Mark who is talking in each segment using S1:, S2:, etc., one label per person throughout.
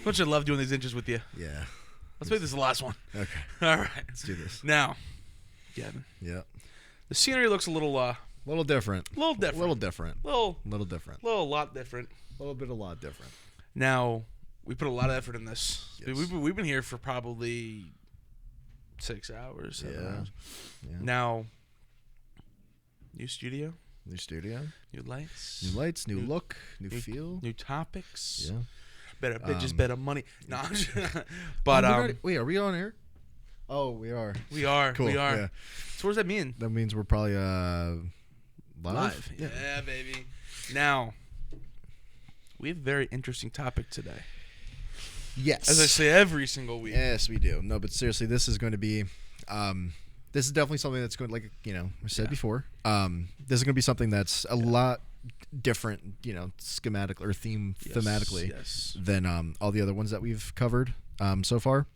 S1: much I love doing these inches with you.
S2: Yeah.
S1: Let's make this the last one.
S2: Okay.
S1: All right.
S2: Let's do this.
S1: Now, Gavin.
S2: Yeah.
S1: The scenery looks a little
S2: different.
S1: Little different.
S2: Little different.
S1: Little
S2: different.
S1: lot different.
S2: A lot different.
S1: Now, we put a lot of effort in this.
S2: Yes.
S1: We've been here for probably 6 hours, 7 hours.
S2: Yeah.
S1: Now, new studio,
S2: New studio.
S1: new lights,
S2: New look, new feel.
S1: new topics.
S2: Yeah.
S1: Better bitches, better money. No, but
S2: wait, are we on air? Oh, we are.
S1: we are.
S2: Cool.
S1: We are.
S2: Yeah.
S1: So what does that mean?
S2: That means we're probably live.
S1: Yeah, baby. Now, we have a very interesting topic today.
S2: Yes.
S1: As I say every single week.
S2: Yes, we do. No, but seriously, this is going to be, this is definitely something that's going, like, I said before, this is going to be something that's a lot different, schematic or thematically than all the other ones that we've covered so far,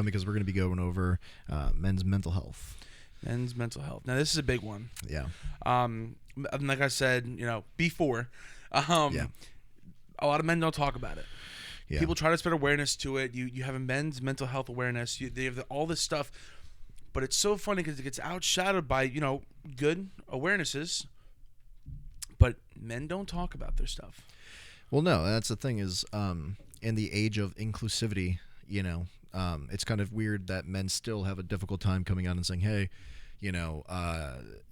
S2: because we're going to be going over men's mental health.
S1: Men's mental health. Now, this is a big one.
S2: Yeah.
S1: Like I said, before, a lot of men don't talk about it.
S2: Yeah.
S1: People try to spread awareness to it. You have a men's mental health awareness. They have all this stuff, but it's so funny because it gets outshadowed by good awarenesses. But men don't talk about their stuff.
S2: Well, no, that's the thing is, in the age of inclusivity, it's kind of weird that men still have a difficult time coming out and saying, hey,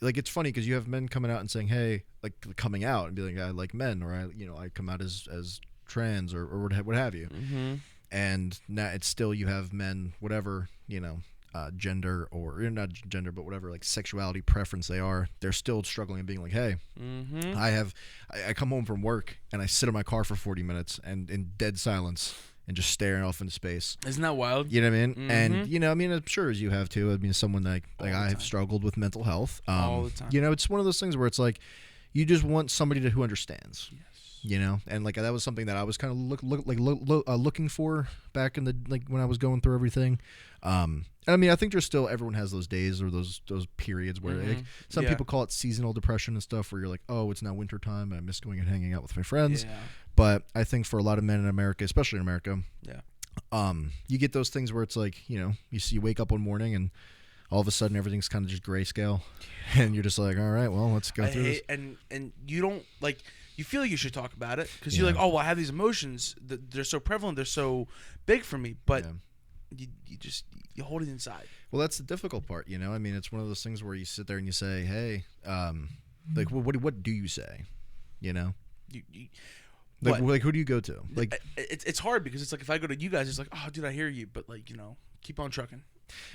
S2: like it's funny because you have men coming out and saying, hey, like coming out and be like, I like men, or I come out as trans or what have you.
S1: Mm-hmm.
S2: And now it's still, you have men, whatever, gender or not gender, but whatever, like sexuality preference they're still struggling and being like, hey,
S1: mm-hmm.
S2: I come home from work and I sit in my car for 40 minutes and in dead silence and just staring off into space.
S1: Isn't that wild?
S2: You know what I mean?
S1: Mm-hmm.
S2: And, I'm sure as you have too. I mean, someone like I have struggled with mental health.
S1: All the time.
S2: It's one of those things where it's like, you just want somebody who understands.
S1: Yes.
S2: And like that was something that I was kind of looking for back in the, like, when I was going through everything. I mean, I think everyone has those days or those periods where like, some people call it seasonal depression and stuff, where you're like, oh, it's now winter time and I miss going and hanging out with my friends.
S1: Yeah.
S2: But I think for a lot of men in America, especially in America, you get those things where it's like, you wake up one morning and all of a sudden everything's kind of just grayscale, and you're just like, all right, well, let's go through this.
S1: And you don't like. You feel like you should talk about it because you're like, oh, well, I have these emotions that they're so prevalent, they're so big for me, but you hold it inside.
S2: Well, that's the difficult part, I mean, it's one of those things where you sit there and you say, hey, like, what do you say, Like who do you go to? Like,
S1: it's hard because it's like if I go to you guys, it's like, oh, dude, I hear you, but like, keep on trucking.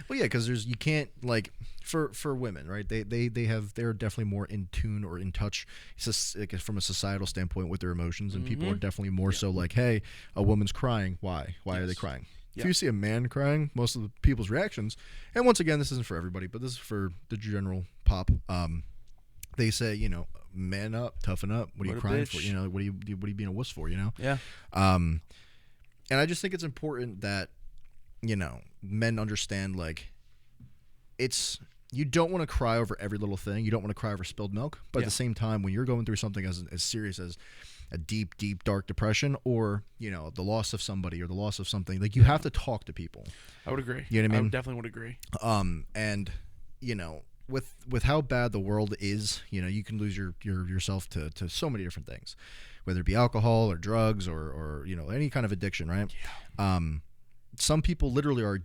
S2: Well, yeah, because you can't, like, for women, right? They're definitely more in tune or in touch, like, from a societal standpoint with their emotions, and people are definitely more so like, hey, a woman's crying. Why are they crying? If you see a man crying, most of the people's reactions, and once again, this isn't for everybody, but this is for the general pop. They say, man up, toughen up. What are you crying for? What are you being a wuss for?
S1: Yeah.
S2: And I just think it's important that men understand, like, you don't want to cry over every little thing. You don't want to cry over spilled milk. But at the same time, when you're going through something as serious as a deep, deep, dark depression, or, the loss of somebody or the loss of something, like, you have to talk to people.
S1: I would agree.
S2: You know what I mean?
S1: I definitely would agree.
S2: And, with how bad the world is, you can lose yourself to so many different things, whether it be alcohol or drugs or any kind of addiction, right? Yeah. Some people literally are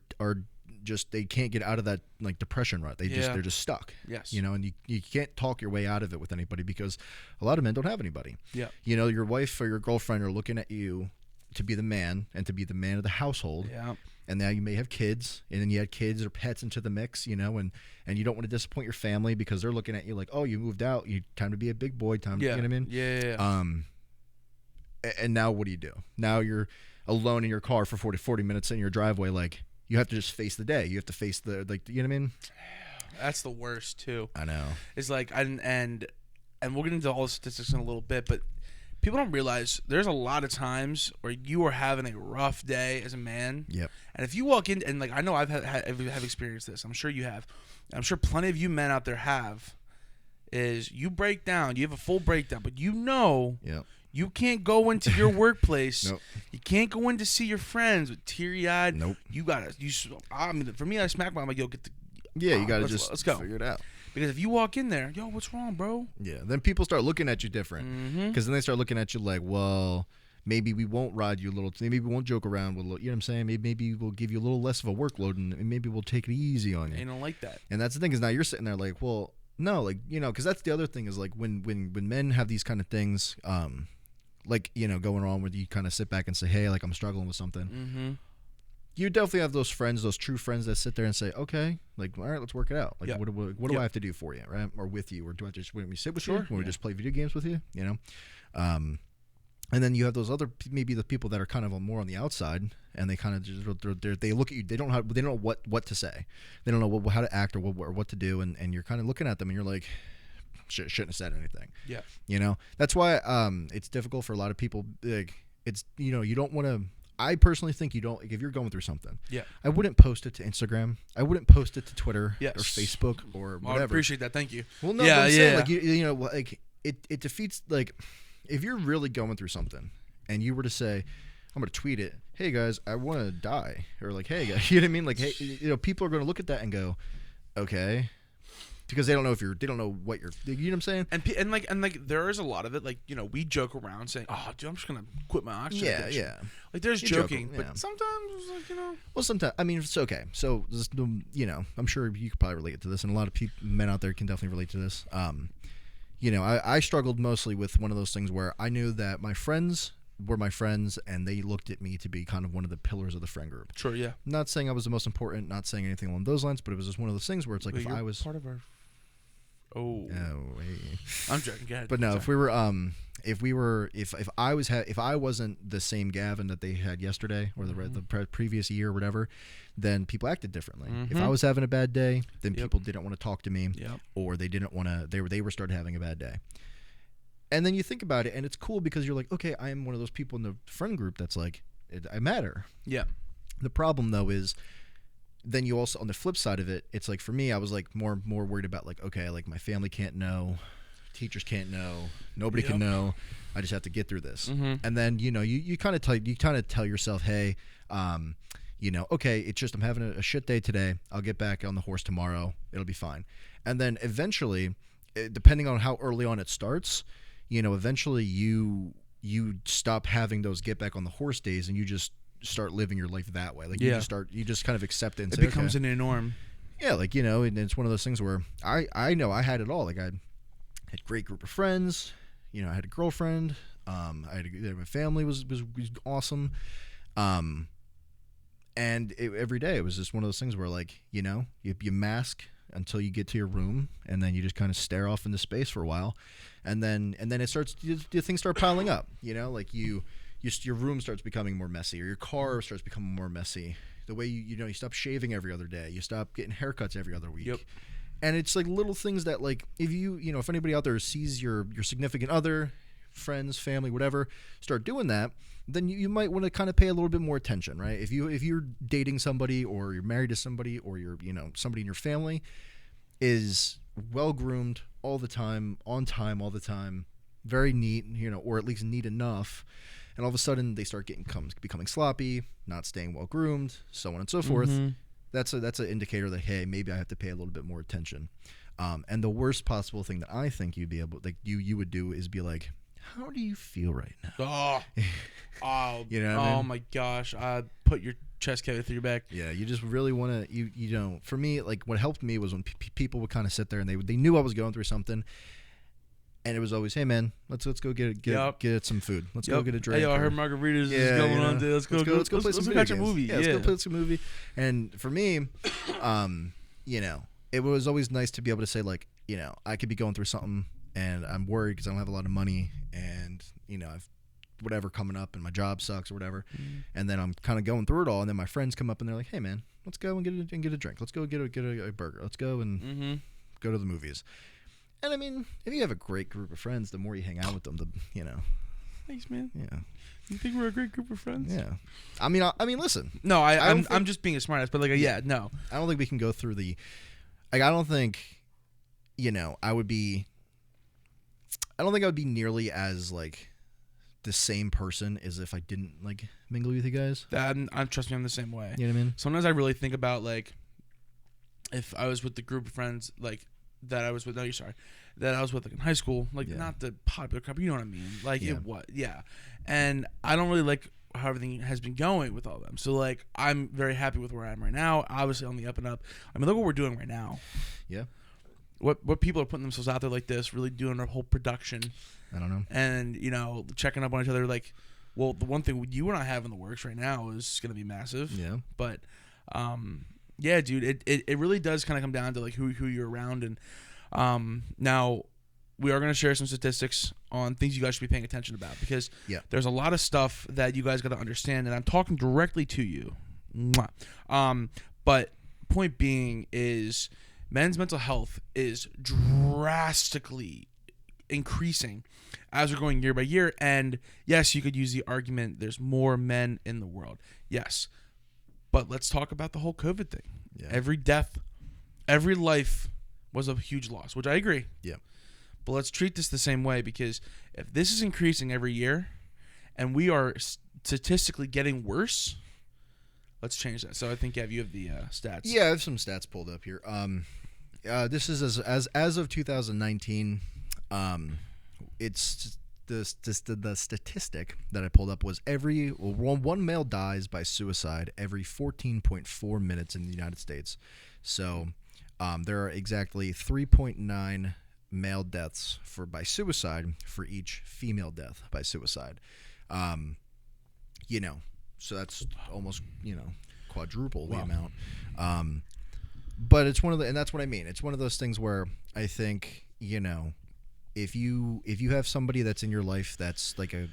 S2: just, they can't get out of that, like, depression rut. They're just stuck.
S1: Yes.
S2: And you can't talk your way out of it with anybody because a lot of men don't have anybody.
S1: Yeah.
S2: Your wife or your girlfriend are looking at you to be the man and to be the man of the household.
S1: Yeah.
S2: And now you may have kids, and then you add kids or pets into the mix, and you don't want to disappoint your family because they're looking at you like, oh, you moved out, time to be a big boy, time to, you know what I mean?
S1: Yeah.
S2: And now what do you do? Now you're alone in your car for 40 minutes in your driveway. Like, you have to just face the day. You have to face the, like, you know what I mean?
S1: That's the worst too.
S2: I know.
S1: It's like, and we'll get into all the statistics in a little bit, but people don't realize there's a lot of times where you are having a rough day as a man.
S2: Yep.
S1: And if you walk in, and like, I know I've experienced this. I'm sure you have. I'm sure plenty of you men out there have. Is you break down, you have a full breakdown, but
S2: Yep.
S1: You can't go into your workplace.
S2: Nope.
S1: You can't go in to see your friends with teary-eyed.
S2: Nope.
S1: You gotta. I mean, for me, I smack my. I'm like, yo, get the.
S2: Yeah, you gotta
S1: let's go.
S2: figure it out.
S1: Because if you walk in there, yo, what's wrong, bro?
S2: Yeah. Then people start looking at you different. Because then they start looking at you like, well, maybe we won't ride you a little. Maybe we won't joke around with a little. You know what I'm saying? Maybe we'll give you a little less of a workload, and maybe we'll take it easy on you.
S1: They don't like that.
S2: And that's the thing is now you're sitting there like, well, no, like, you know, because that's the other thing is like when men have these kind of things, like, you know, going on where you kind of sit back and say, hey, like I'm struggling with something. You definitely have those friends, those true friends that sit there and say, okay, like, all right, let's work it out. Like, what do I have to do for you, right? Or with you? Or do I just, when we sit with you? When we just play video games with you, you know? And then you have those other, maybe the people that are kind of more on the outside, and they kind of just, they look at you, they don't know what to say. They don't know how to act or what to do, and you're kind of looking at them and you're like, shouldn't have said anything.
S1: Yeah.
S2: You know? That's why it's difficult for a lot of people. Like, it's, you know, you don't want to, I personally think you don't, like, if you're going through something, I wouldn't post it to Instagram. I wouldn't post it to Twitter or Facebook or whatever.
S1: I appreciate that. Thank you.
S2: Well, no, I'm saying, like, you know, like, it defeats, like, if you're really going through something and you were to say, I'm going to tweet it, hey, guys, I want to die. Or, like, hey, guys, you know what I mean? Like, hey, you know, people are going to look at that and go, okay. Because they don't know they don't know what you're, you know what I'm saying?
S1: And like there is a lot of it, like, you know, we joke around saying, oh, dude, I'm just gonna quit my oxygen addiction.
S2: Yeah.
S1: Like, there's joking,
S2: yeah.
S1: but sometimes it's like, you know.
S2: Well, sometimes, I mean, it's okay. So, you know, I'm sure you could probably relate to this, and a lot of men out there can definitely relate to this. You know, I struggled mostly with one of those things where I knew that my friends were my friends, and they looked at me to be kind of one of the pillars of the friend group.
S1: Sure, yeah.
S2: Not saying I was the most important, not saying anything along those lines, but it was just one of those things where it's like, if I was
S1: part of our. Oh,
S2: hey.
S1: I'm joking. Go ahead.
S2: But no, if I wasn't the same Gavin that they had yesterday or the previous year or whatever, then people acted differently. If I was having a bad day, then people didn't want to talk to me, or they didn't want to. They were started having a bad day. And then you think about it, and it's cool because you're like, okay, I am one of those people in the friend group that's like, I matter.
S1: Yeah.
S2: The problem though is, then you also, on the flip side of it, it's like, for me, I was like more worried about, like, okay, like my family can't know, teachers can't know, nobody can know. I just have to get through this. And then, you know, you kind of tell yourself, hey, you know, okay, it's just I'm having a shit day today. I'll get back on the horse tomorrow. It'll be fine. And then eventually, depending on how early on it starts, you know, eventually you stop having those get back on the horse days, and you just start living your life that way. Like, you just kind of accept it and say,
S1: becomes
S2: okay.
S1: a norm.
S2: Yeah, like, you know, and it's one of those things where I know I had it all. Like, I had a great group of friends, you know, I had a girlfriend, my family was awesome. And every day it was just one of those things where, like, you know, you mask until you get to your room, and then you just kind of stare off into space for a while, and then it starts, things start piling up, you know, like your room starts becoming more messy, or your car starts becoming more messy. The way you stop shaving every other day, you stop getting haircuts every other week. And it's like little things that, like, if anybody out there sees your significant other, friends, family, whatever, start doing that, then you might want to kind of pay a little bit more attention, right? If you're dating somebody, or you're married to somebody, or you're, you know, somebody in your family is well groomed all the time, on time all the time, very neat, you know, or at least neat enough, and all of a sudden they start becoming sloppy, not staying well groomed, so on and so forth. That's an indicator that, hey, maybe I have to pay a little bit more attention. And the worst possible thing that I think you'd be able, like, you would do is be like, how do you feel right now? You know what I mean?
S1: My gosh! Put your chest cavity through your back.
S2: Yeah, you just really want to. You know, for me, like, what helped me was when people would kind of sit there and they knew I was going through something. And it was always, hey man, let's go get some food. Let's go get a drink.
S1: Hey, I heard margaritas is going on today. Let's go play some
S2: catch
S1: a movie.
S2: Yeah, let's go play some movie. And for me, you know, it was always nice to be able to say, like, you know, I could be going through something and I'm worried because I don't have a lot of money, and, you know, I've whatever coming up and my job sucks or whatever, and then I'm kind of going through it all, and then my friends come up and they're like, hey man, let's go and get a drink. Let's go get a burger. Let's go and go to the movies. And I mean, if you have a great group of friends, the more you hang out with them, you know.
S1: Thanks, man.
S2: Yeah.
S1: You think we're a great group of friends?
S2: Yeah. I mean, listen.
S1: No, I'm just being a smartass, but, like, no.
S2: I don't think we can go through I don't think, you know, I don't think I would be nearly as, like, the same person as if I didn't like mingle with you guys.
S1: I'm trust me, I'm the same way.
S2: You know what I mean?
S1: Sometimes I really think about like if I was with the group of friends like that I was with. No, you're sorry. That I was with like in high school, like not the popular couple. You know what I mean? Like it what? Yeah. And I don't really like how everything has been going with all of them. So like I'm very happy with where I am right now. Obviously on the up and up. I mean, look what we're doing right now.
S2: Yeah.
S1: What people are putting themselves out there like this, really doing a whole production.
S2: I don't know.
S1: And, you know, checking up on each other. Like, well, the one thing you and I have in the works right now is going to be massive.
S2: Yeah.
S1: But, yeah, dude, it really does kind of come down to, like, who you're around. And now we are going to share some statistics on things you guys should be paying attention about. Because there's a lot of stuff that you guys got to understand. And I'm talking directly to you. But point being is men's mental health is drastically increasing as we're going year by year. And yes, you could use the argument there's more men in the world. Yes. But let's talk about the whole COVID thing. Yeah. Every death, every life was a huge loss, which I agree.
S2: Yeah.
S1: But let's treat this the same way, because if this is increasing every year and we are statistically getting worse, let's change that. So I think you have the stats.
S2: Yeah, I have some stats pulled up here. This is as of 2019. It's the statistic that I pulled up was one male dies by suicide every 14.4 minutes in the United States. So there are exactly 3.9 male deaths by suicide for each female death by suicide. So that's almost quadruple the amount. But it's and that's what I mean. It's one of those things where I think, if you have somebody that's in your life that's like the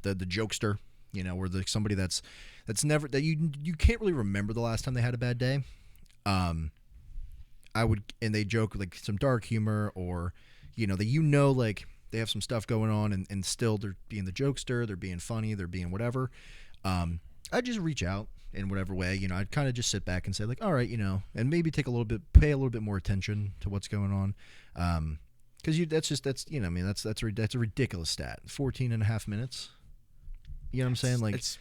S2: jokester, or somebody that's never, that you can't really remember the last time they had a bad day. And they joke like some dark humor, or that like they have some stuff going on, and still they're being the jokester, they're being funny, they're being whatever. I just reach out in whatever way, I'd kind of just sit back and say like, all right, and maybe pay a little bit more attention to what's going on. Because that's a ridiculous stat. 14 and a half minutes. You know what I'm saying? Like,
S1: it's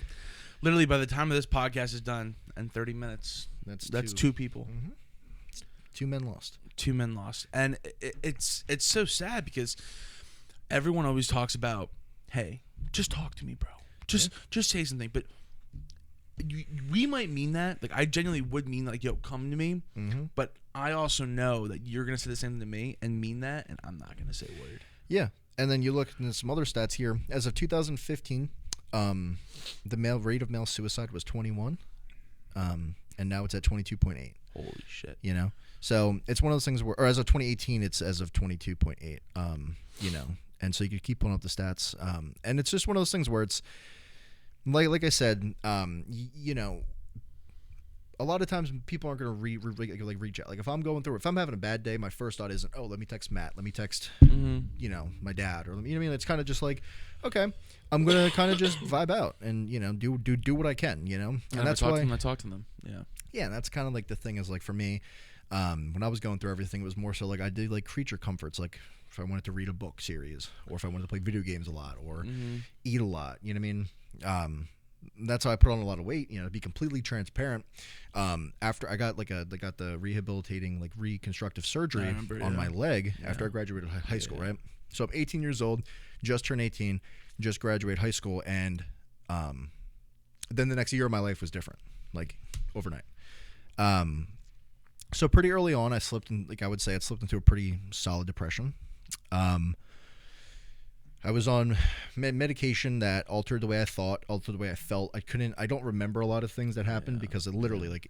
S1: literally by the time this podcast is done and 30 minutes, that's two people.
S2: Mm-hmm. 2 men lost.
S1: 2 men lost. And it's so sad, because everyone always talks about, hey, just talk to me, bro. Just say something. But we might mean that. Like, I genuinely would mean, like, yo, come to me.
S2: Mm-hmm.
S1: But I also know that you're going to say the same thing to me and mean that, and I'm not going to say a word.
S2: Yeah. And then you look at some other stats here. As of 2015, the rate of male suicide was 21. And now it's at 22.8.
S1: Holy shit.
S2: So it's one of those things where, or as of 2018, it's as of 22.8. And so you could keep pulling up the stats. And it's just one of those things where it's, like I said, a lot of times people aren't going to reach out. Like, if I'm having a bad day, my first thought isn't, let me text Matt, let me text, my dad, or what I mean? It's kind of just like, okay, I'm going to kind of just vibe out and, do what I can, and that's why
S1: I talk to them. Yeah.
S2: Yeah. And that's kind of like the thing is, like, for me, when I was going through everything, it was more so like I did like creature comforts, like if I wanted to read a book series, or if I wanted to play video games a lot, or eat a lot, you know what I mean? That's how I put on a lot of weight, to be completely transparent. After I got the rehabilitating, like, reconstructive surgery on my leg after I graduated high school, right? So I'm 18 years old, just turned 18, just graduated high school, and then the next year my life was different, like overnight. So pretty early on, I slipped into a pretty solid depression. I was on medication that altered the way I thought, altered the way I felt. I don't remember a lot of things that happened because it literally,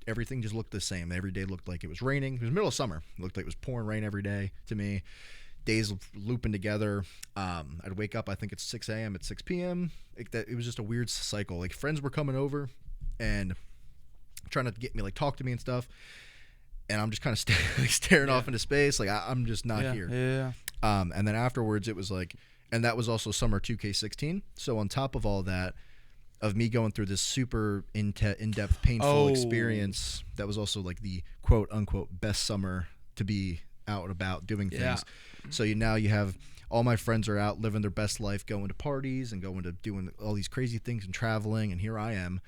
S2: everything just looked the same. Every day looked like it was raining. It was middle of summer. It looked like it was pouring rain every day to me. Days looping together. I'd wake up, I think it's 6 a.m. at 6 p.m. It was just a weird cycle. Like, friends were coming over and trying to get me, like, talk to me and stuff. And I'm just kind of staring off into space. Like, I'm just not here.
S1: Yeah.
S2: And then afterwards it was like, and that was also summer 2K16. So on top of all that, of me going through this super in-depth, painful experience, that was also like the quote unquote best summer to be out and about doing things. So now you have all my friends are out living their best life, going to parties and going to doing all these crazy things and traveling, and here I am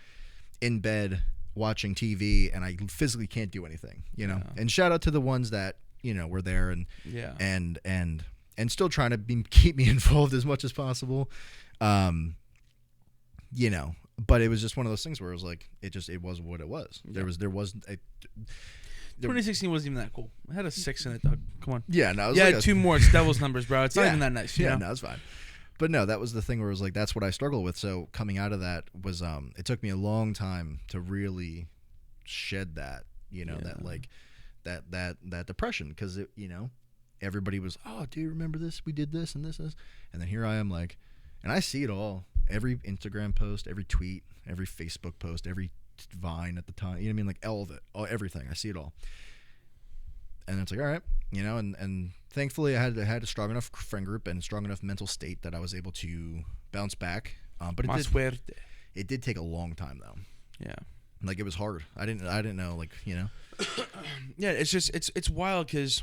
S2: in bed watching TV, and I physically can't do anything, you know. And shout out to the ones that, you know, were there and still trying to keep me involved as much as possible, you know. But it was just one of those things where it was like it was what it was. Yeah. There wasn't a.
S1: 2016 wasn't even that cool. I had a 6 in it, Doug. Come on.
S2: Yeah, no.
S1: Yeah, like 2 more. It's devil's numbers, bro. It's not even that nice. You know?
S2: No, it's fine. But no, that was the thing where it was like that's what I struggled with. So coming out of that was it took me a long time to really shed that, you know, that like that depression, because it, you know, everybody was, oh, do you remember this? We did this and this, and then here I am like, and I see it all. Every Instagram post, every tweet, every Facebook post, every Vine at the time, you know what I mean? Like all of it, everything. I see it all. And it's like, all right, you know, and thankfully I had a strong enough friend group and strong enough mental state that I was able to bounce back. But it did take a long time though. Yeah. Like it was hard. I didn't know, like, you know.
S1: Yeah, it's just it's wild because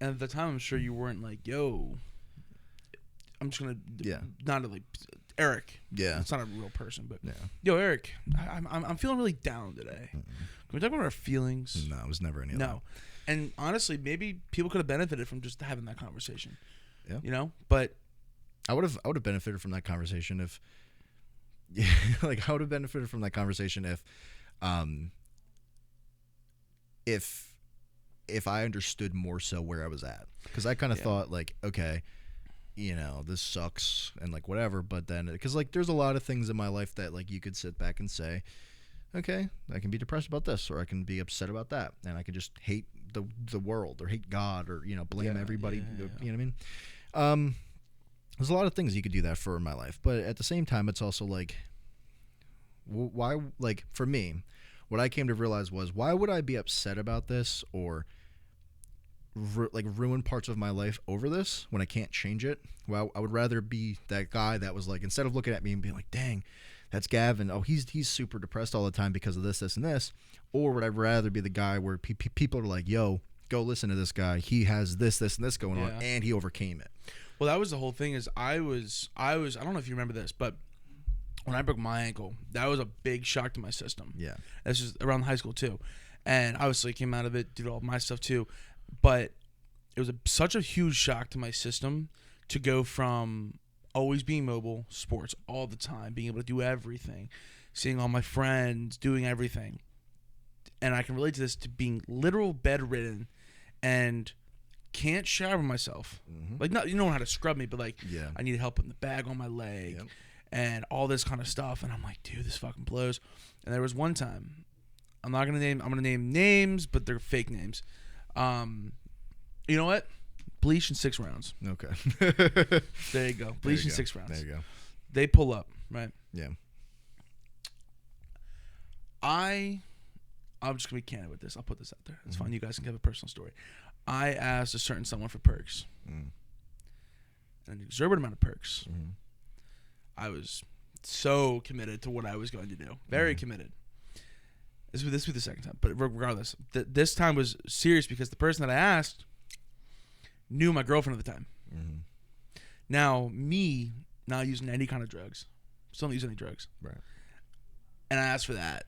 S1: at the time I'm sure you weren't like, yo, I'm just gonna not like Eric. Yeah, it's not a real person, but yo, Eric, I'm feeling really down today. Can we talk about our feelings?
S2: No, it was never any of that.
S1: And honestly, maybe people could have benefited from just having that conversation.
S2: Yeah,
S1: you know, but
S2: I would have benefited from that conversation if, like, I would have benefited from that conversation if I understood more so where I was at, because I kind of thought like, okay, you know, this sucks and like whatever, but then because like there's a lot of things in my life that like you could sit back and say, okay, I can be depressed about this, or I can be upset about that, and I could just hate the world or hate God, or, you know, blame everybody. You know what I mean? There's a lot of things you could do that for in my life, but at the same time, it's also like, why? Like for me, what I came to realize was, why would I be upset about this or like ruin parts of my life over this when I can't change it? Well, I would rather be that guy that was like, instead of looking at me and being like, dang, that's Gavin, oh, he's super depressed all the time because of this and this, or would I rather be the guy where people are like, yo, go listen to this guy, he has this and this going on, and he overcame it.
S1: Well, that was the whole thing. Is I don't know if you remember this, but when I broke my ankle, that was a big shock to my system. Yeah, this was around high school too, and obviously came out of it, did all my stuff too. But it was such a huge shock to my system to go from always being mobile, sports all the time, being able to do everything, seeing all my friends, doing everything. And I can relate to this, to being literal bedridden and can't shower myself. Mm-hmm. Like, not, you don't know how to scrub me, but like, I need help putting the bag on my leg and all this kind of stuff. And I'm like, dude, this fucking blows. And there was one time, I'm going to name names, but they're fake names. You know what? Bleach in 6 rounds.
S2: Okay.
S1: There you go. Bleach in 6 rounds.
S2: There you go.
S1: They pull up, right?
S2: Yeah.
S1: I'm just gonna be candid with this. I'll put this out there. It's fine. You guys can have a personal story. I asked a certain someone for perks, an exorbitant amount of perks. I was so committed to what I was going to do. Very committed. This was the second time, but regardless, this time was serious because the person that I asked knew my girlfriend at the time. Now, me not using any kind of drugs, still don't use any drugs, right? And I asked for that.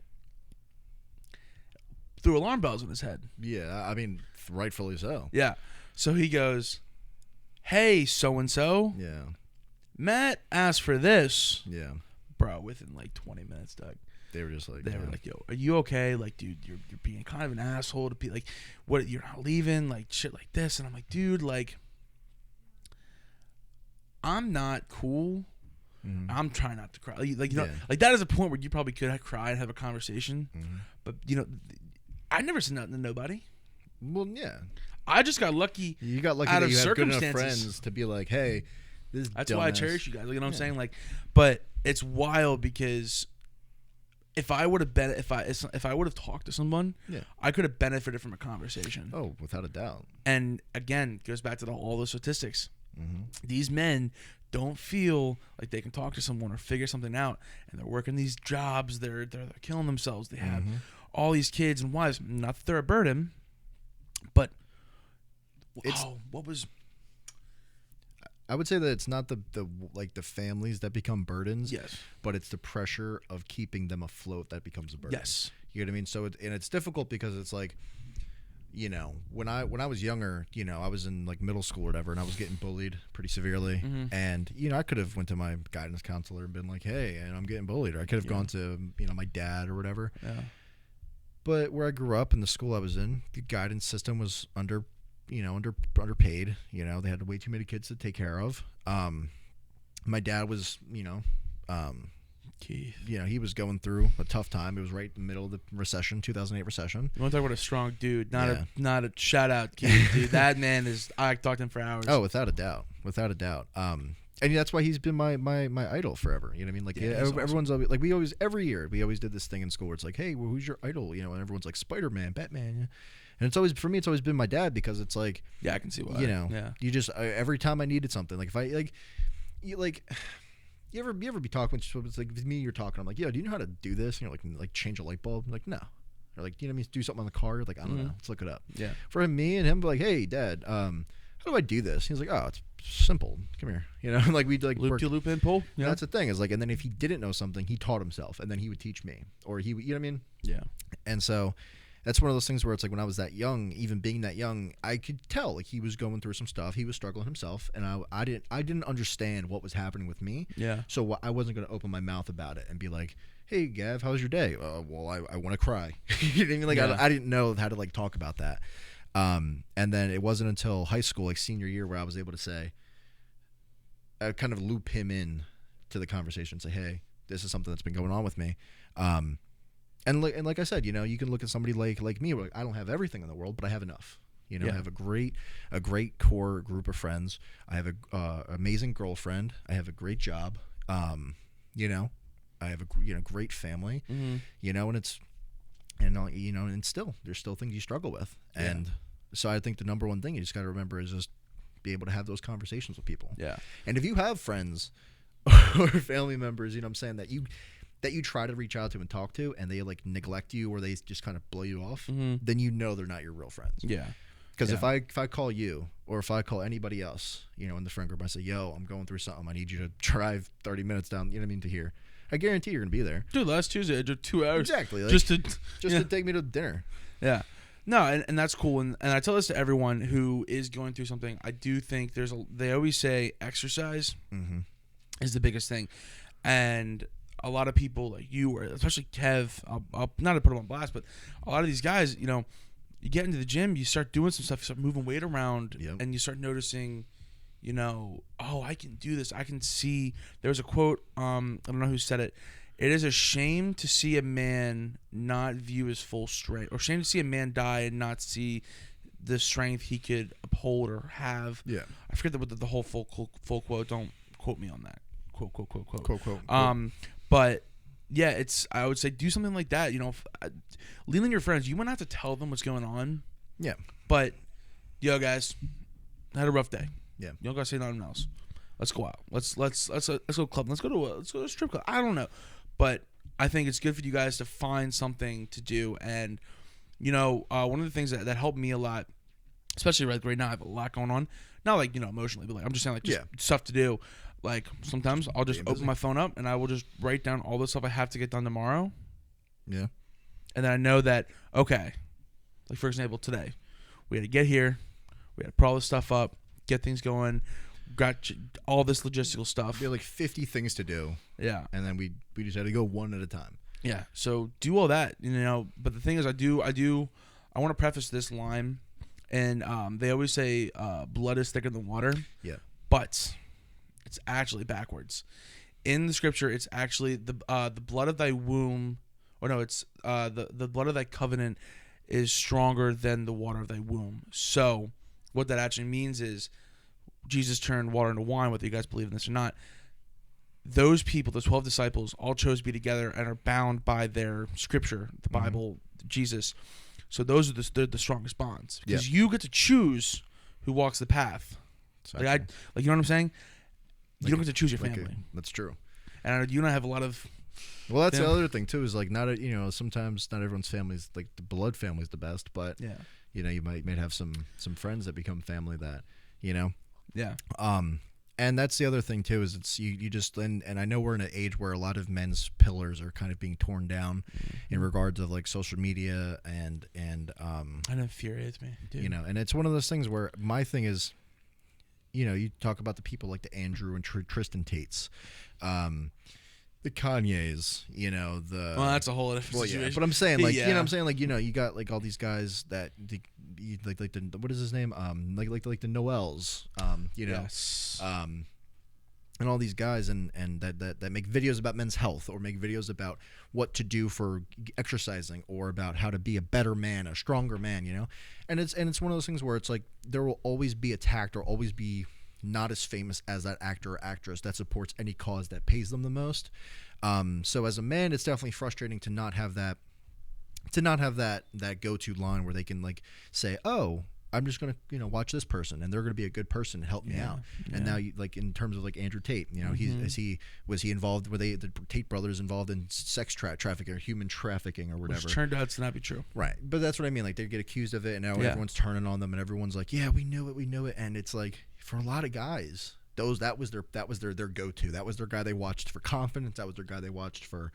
S1: Threw alarm bells in his head.
S2: Yeah, I mean, rightfully so.
S1: Yeah. So he goes, "Hey, so and so.
S2: Yeah.
S1: Matt asked for this."
S2: Yeah.
S1: Bro, within like 20 minutes, Doug.
S2: They were just like,
S1: they were like, "Yo, are you okay? Like, dude, you're being kind of an asshole to be like, what? You're not leaving, like shit like this." And I'm like, dude, like, I'm not cool. I'm trying not to cry. Like, you know, like that is a point where you probably could cry and have a conversation, but you know, I never said nothing to nobody.
S2: Well, yeah,
S1: I just got lucky.
S2: You got lucky that you have good enough friends to be like, hey, this.
S1: That's why I cherish you guys. You know what I'm saying? Like, but it's wild because if I would have been, if I would have talked to someone, I could have benefited from a conversation.
S2: Oh, without a doubt.
S1: And again, it goes back to all the statistics. These men don't feel like they can talk to someone or figure something out, and they're working these jobs. They're killing themselves. They have all these kids and wives. Not that they're a burden, but what was?
S2: I would say that it's not the like the families that become burdens,
S1: Yes.
S2: but it's the pressure of keeping them afloat that becomes a burden.
S1: Yes.
S2: You know what I mean? So and it's difficult because it's like, you know, when I was younger, you know, I was in like middle school or whatever, and I was getting bullied pretty severely.
S1: Mm-hmm.
S2: And you know, I could have went to my guidance counselor and been like, "Hey, and I'm getting bullied," or I could have gone to, you know, my dad or whatever.
S1: Yeah.
S2: But where I grew up and the school I was in, the guidance system was underpaid. You know, they had way too many kids to take care of. My dad was,
S1: Keith.
S2: you know, he was going through a tough time. It was right in the middle of the recession, 2008 recession.
S1: You want to talk about a strong dude? Not
S2: Yeah.
S1: a shout out, Keith, dude. That man is. I talked to him for hours.
S2: Oh, without a doubt, without a doubt. And that's why he's been my idol forever. You know what I mean? Like,
S1: Yeah,
S2: yeah,
S1: he's awesome.
S2: everyone's always, like, we always every year we always did this thing in school where it's like, hey, well, who's your idol? You know, and everyone's like Spider-Man, Batman. Yeah. And it's always, for me, it's always been my dad, because it's like,
S1: Yeah, I can see why.
S2: you know,
S1: Yeah.
S2: you just every time I needed something, like if I you ever be talking with, it's like with me, you're talking, I'm like, yo, do you know how to do this? And you're like change a light bulb. I'm like, no. Or like, you know what I mean? Do something on the car. You're like, I don't know. Let's look it up.
S1: Yeah.
S2: For me and him, like, hey, Dad, how do I do this? He's like, oh, it's simple. Come here. You know, like we'd like
S1: Loop
S2: work.
S1: to loop in pull.
S2: Yeah. That's the thing, is like, and then if he didn't know something, he taught himself, and then he would teach me, or he would, you know what I mean?
S1: Yeah.
S2: And so that's one of those things where it's like, when I was that young, even being that young, I could tell like he was going through some stuff. He was struggling himself, and I didn't understand what was happening with me.
S1: Yeah.
S2: So I wasn't going to open my mouth about it and be like, hey, Gav, how was your day? Well, I want to cry. You know what I mean? Like,
S1: Yeah.
S2: I didn't know how to like talk about that. And then it wasn't until high school, like senior year, where I was able to say, I kind of loop him in to the conversation, say, hey, this is something that's been going on with me. And like I said, you know, you can look at somebody like me, where like, I don't have everything in the world, but I have enough. You know,
S1: Yeah.
S2: I have a great core group of friends. I have a amazing girlfriend. I have a great job. You know, I have a great family.
S1: Mm-hmm.
S2: You know, and it's, and you know, and still there's still things you struggle with.
S1: Yeah.
S2: And so I think the number one thing you just got to remember is just be able to have those conversations with people.
S1: Yeah.
S2: And if you have friends or family members, you know what I'm saying, that you try to reach out to and talk to, and they like neglect you, or they just kind of blow you off, then you know they're not your real friends.
S1: Yeah.
S2: Because
S1: Yeah.
S2: if I call you, or if I call anybody else, you know, in the friend group, I say, yo, I'm going through something. I need you to drive 30 minutes down, you know what I mean, to here. I guarantee you're going to be there.
S1: Dude, last Tuesday I drove 2 hours.
S2: Exactly. Like,
S1: Just
S2: to take me to dinner.
S1: Yeah. No, and that's cool. And I tell this to everyone who is going through something. I do think they always say exercise is the biggest thing. And a lot of people like you, or especially Kev, I'll not to put him on blast, but a lot of these guys, you know, you get into the gym, you start doing some stuff, you start moving weight around,
S2: Yep.
S1: and you start noticing, you know, oh, I can do this. I can see. There was a quote, I don't know who said it. It is a shame to see a man not view his full strength, or shame to see a man die and not see the strength he could uphold or have.
S2: Yeah.
S1: I forget the whole full quote. Don't quote me on that. Quote. But yeah, I would say do something like that. You know, lean on your friends. You might not have to tell them what's going on.
S2: Yeah.
S1: But yo, guys, I had a rough day.
S2: Yeah.
S1: You don't gotta say nothing else. Let's go out. Let's go club. Let's go to a strip club. I don't know, but I think it's good for you guys to find something to do. And you know, one of the things that helped me a lot, especially right now, I have a lot going on. Not like, you know, emotionally, but like I'm just saying, like, just stuff to do. Like sometimes I'll just open my phone up and I will just write down all the stuff I have to get done tomorrow.
S2: Yeah.
S1: And then I know that, okay, like for example, today we had to get here, we had to put all this stuff up, get things going, got all this logistical stuff.
S2: We had like 50 things to do.
S1: Yeah.
S2: And then we just had to go one at a time.
S1: Yeah. So do all that, you know. But the thing is, I want to preface this line, and they always say blood is thicker than water.
S2: Yeah.
S1: But it's actually backwards. In the scripture, it's actually the blood of thy womb, or no, it's the blood of thy covenant is stronger than the water of thy womb. So what that actually means is Jesus turned water into wine, whether you guys believe in this or not. Those people, the 12 disciples, all chose to be together and are bound by their scripture, the Bible, Jesus. So those are the strongest bonds, because you get to choose who walks the path. You know what I'm saying? You don't get to choose your family.
S2: That's true.
S1: And you and I have a lot of.
S2: Well, that's the other thing too. Is like sometimes not everyone's family is like the blood family is the best, but you know, you might have some friends that become family that, you know.
S1: Yeah.
S2: And that's the other thing too, is it's you just and I know we're in an age where a lot of men's pillars are kind of being torn down in regards of like social media and
S1: That infuriates me, dude.
S2: you know, and it's one of those things where my thing is, you know, you talk about the people like the Andrew and Tristan Tates, the Kanyes, you know, the
S1: Well, that's a whole different situation.
S2: but I'm saying like you know
S1: Yeah.
S2: what I'm saying, like, you know, you got like all these guys that like the what is his name, like the Noels, you know,
S1: Yes.
S2: and all these guys and that make videos about men's health or make videos about what to do for exercising or about how to be a better man, a stronger man, you know, and it's one of those things where it's like there will always be attacked or always be not as famous as that actor or actress that supports any cause that pays them the most. So as a man, it's definitely frustrating to not have that go-to line where they can like say, oh, I'm just gonna, you know, watch this person and they're gonna be a good person and help me out. And now, you like in terms of like Andrew Tate, you know, was he involved? Were the Tate brothers involved in sex trafficking or human trafficking or whatever?
S1: Which turned out to not be true.
S2: Right, but that's what I mean. Like they get accused of it, and now everyone's turning on them, and everyone's like, "Yeah, we knew it," and it's like for a lot of guys, that was their go-to. That was their guy they watched for confidence. That was their guy they watched for,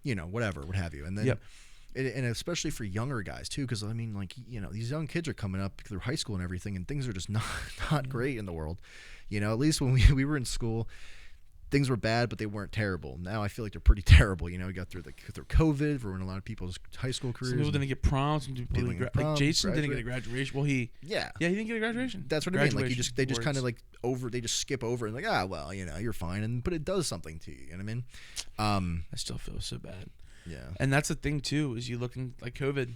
S2: you know, whatever, what have you. And then. And especially for younger guys too, because I mean, like, you know, these young kids are coming up through high school and everything, and things are just not great in the world. You know, at least when we were in school, things were bad, but they weren't terrible. Now I feel like they're pretty terrible. You know, we got through COVID, ruined a lot of people's high school careers.
S1: Some people didn't get proms. Some people didn't like Jason didn't get a graduation. Well, he he didn't get a graduation.
S2: That's what I mean. Like they just kind of like they just skip over and like, well, you know, you're fine, but it does something to you. You know what I mean?
S1: I still feel so bad.
S2: Yeah,
S1: and that's the thing too, is you looking like COVID,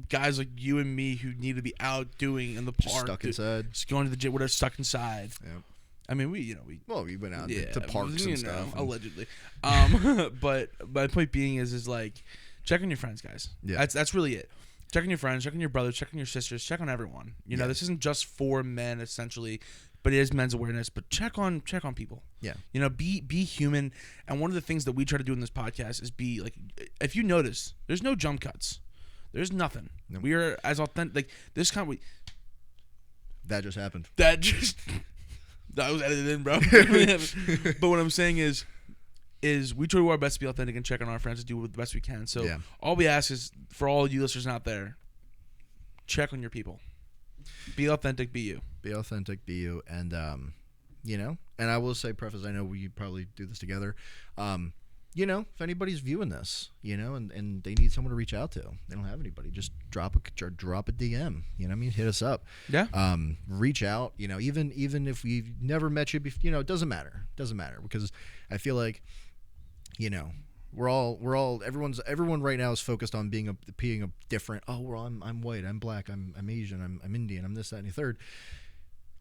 S1: guys like you and me who need to be out doing in the park,
S2: just stuck inside,
S1: just going to the gym, whatever, stuck inside.
S2: Yep.
S1: I mean, we
S2: went out to parks and stuff,
S1: allegedly. But my point being is like, check on your friends, guys.
S2: Yeah,
S1: that's really it. Check on your friends, check on your brothers, check on your sisters, check on everyone. You know, this isn't just for men essentially, but it is men's awareness. But check on people.
S2: Yeah.
S1: You know, be human. And one of the things that we try to do in this podcast is be like, if you notice, there's no jump cuts. There's nothing. Nope. We are as authentic. Like this kind.
S2: That just happened.
S1: That was edited in, bro. But what I'm saying is we try our best to be authentic and check on our friends and do the best we can. So all we ask is for all you listeners out there, check on your people. Be authentic, be you.
S2: Be authentic, be you. And, you know, and I will say, preface, I know we probably do this together. You know, if anybody's viewing this, you know, and they need someone to reach out to, they don't have anybody, just drop a DM. You know what I mean? Hit us up. Yeah. Reach out. You know, even if we've never met you before, you know, it doesn't matter. Because I feel like, you know, everyone right now is focused on being a different. Oh, well, I'm white, I'm black, I'm Asian, I'm Indian, I'm this, that, and the third.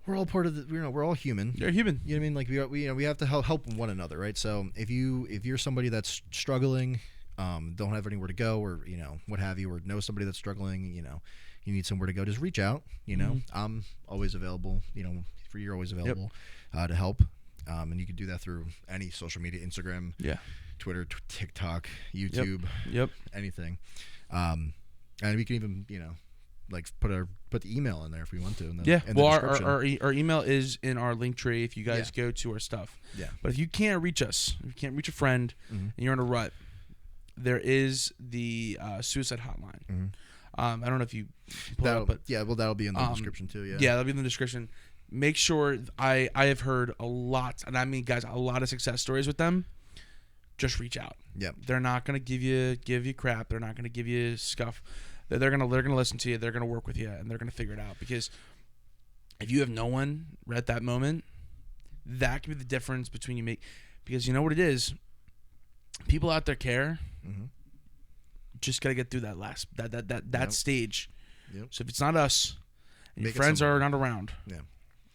S2: We're all part of the. You know, we're all human.
S1: You're human.
S2: You know what I mean? Like we have to help one another, right? So if you're somebody that's struggling, don't have anywhere to go, or you know what have you, or know somebody that's struggling, you know, you need somewhere to go, just reach out. You know, I'm always available. You know, you're always available to help. And you can do that through any social media, Instagram, Twitter, TikTok, YouTube, anything. And we can even, you know, like put the email in there if we want to. In the
S1: our email is in our link tree if you guys go to our stuff. Yeah. But if you can't reach us, if you can't reach a friend, and you're in a rut, there is the suicide hotline. I don't know if you pull it up, but
S2: that'll be in the description too. Yeah,
S1: that'll be in the description. Make sure I have heard a lot, and I mean, guys, a lot of success stories with them. Just reach out. Yeah, they're not gonna give you crap. They're not gonna give you scuff. They're gonna listen to you. They're gonna work with you, and they're gonna figure it out. Because if you have no one at that moment, that can be the difference between you make. Because you know what it is, people out there care. Just gotta get through that stage. Yep. So if it's not us, and your friends are not around,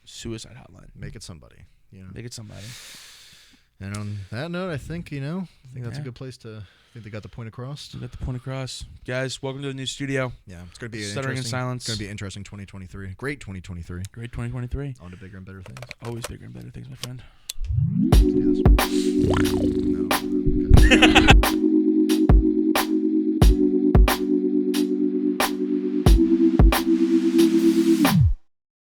S1: suicide hotline.
S2: Make it somebody. You know?
S1: Make it somebody.
S2: And on that note, I think that's a good place to. I think they got the point across.
S1: We got the point across. Guys, welcome to the new studio.
S2: Yeah, it's going to be
S1: Stuttering in Silence.
S2: It's going to be interesting 2023. Great 2023.
S1: Great 2023.
S2: On to bigger and better things.
S1: Always bigger and better things, my friend.
S2: Let's do this. No. Okay.